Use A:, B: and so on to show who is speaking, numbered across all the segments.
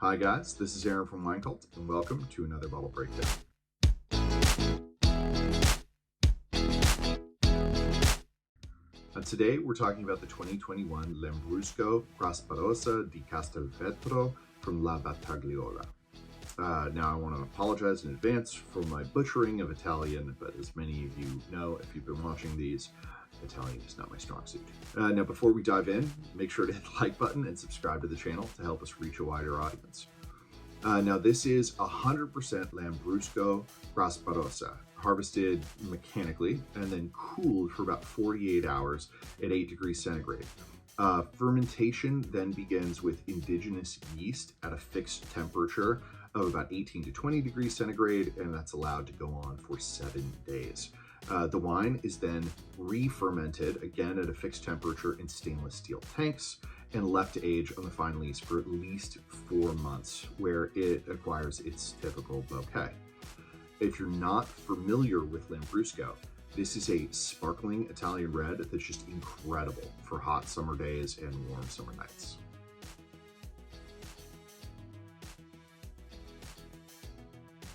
A: Hi guys, this is Aaron from WINECULT, and welcome to another bottle breakdown. Today we're talking about the 2021 Lambrusco Grasparossa Di Castelvetro from Battagliola. Now I want to apologize in advance for my butchering of Italian, but as many of you know, if you've been watching these, Italian is not my strong suit. Now before we dive in, make sure to hit the like button and subscribe to the channel to help us reach a wider audience. Now this is 100% Lambrusco Grasparossa, harvested mechanically and then cooled for about 48 hours at 8 degrees centigrade. Fermentation then begins with indigenous yeast at a fixed temperature of about 18 to 20 degrees centigrade, and that's allowed to go on for 7 days. The wine is then re-fermented again at a fixed temperature in stainless steel tanks and left to age on the fine lees for at least 4 months, where it acquires its typical bouquet. If you're not familiar with Lambrusco, this is a sparkling Italian red that's just incredible for hot summer days and warm summer nights.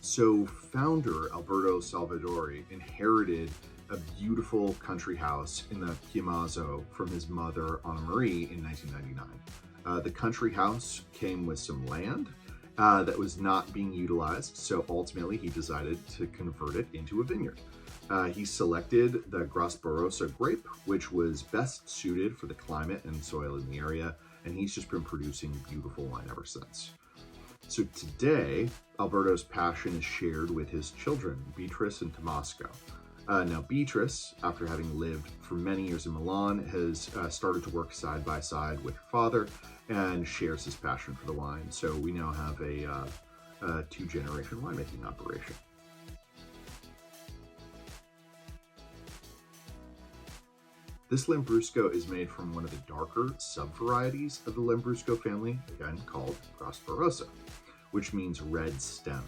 A: So founder Alberto Salvadori inherited a beautiful country house in the Chiamazo from his mother Anna Marie in 1999. The country house came with some land that was not being utilized, so ultimately he decided to convert it into a vineyard. He selected the Grasparossa grape, which was best suited for the climate and soil in the area, and he's just been producing beautiful wine ever since. So today, Alberto's passion is shared with his children, Beatrice and Tomasco. Now Beatrice, after having lived for many years in Milan, has started to work side by side with her father and shares his passion for the wine. So we now have a two-generation winemaking operation. This Lambrusco is made from one of the darker sub-varieties of the Lambrusco family, again called Grasparossa, which means red stemmed.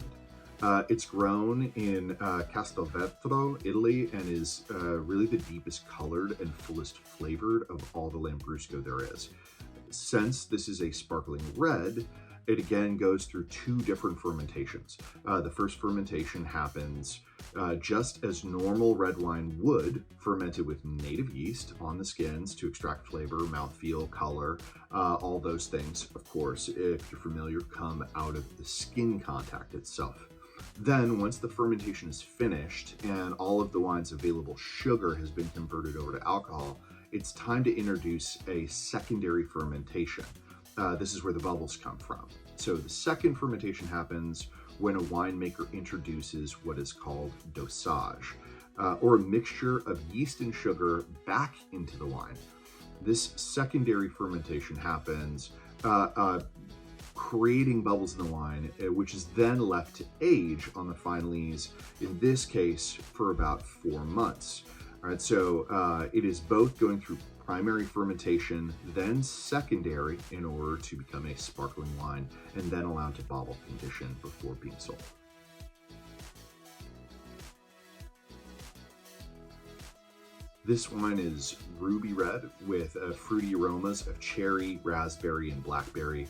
A: It's grown in Castelvetro, Italy, and is really the deepest colored and fullest flavored of all the Lambrusco there is. Since this is a sparkling red, it again goes through 2 different fermentations. The first fermentation happens just as normal red wine would, fermented with native yeast on the skins to extract flavor, mouthfeel, color, all those things, of course, if you're familiar, come out of the skin contact itself. Then, once the fermentation is finished and all of the wine's available sugar has been converted over to alcohol, it's time to introduce a secondary fermentation. This is where the bubbles come from. So the second fermentation happens when a winemaker introduces what is called dosage, or a mixture of yeast and sugar back into the wine. This secondary fermentation happens creating bubbles in the wine, which is then left to age on the fine lees, in this case, for about 4 months. All right, so it is both going through primary fermentation, then secondary in order to become a sparkling wine, and then allowed to bottle condition before being sold. This wine is ruby red with fruity aromas of cherry, raspberry, and blackberry.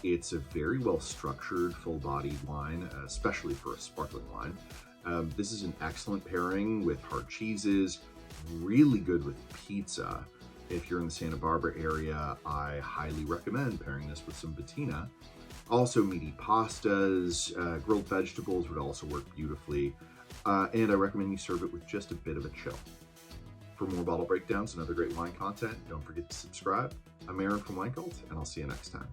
A: It's a very well-structured, full-bodied wine, especially for a sparkling wine. This is an excellent pairing with hard cheeses, really good with pizza. If you're in the Santa Barbara area, I highly recommend pairing this with some patina. Also, meaty pastas, grilled vegetables would also work beautifully, and I recommend you serve it with just a bit of a chill. For more bottle breakdowns and other great wine content, don't forget to subscribe. I'm Aaron from WINECULT, and I'll see you next time.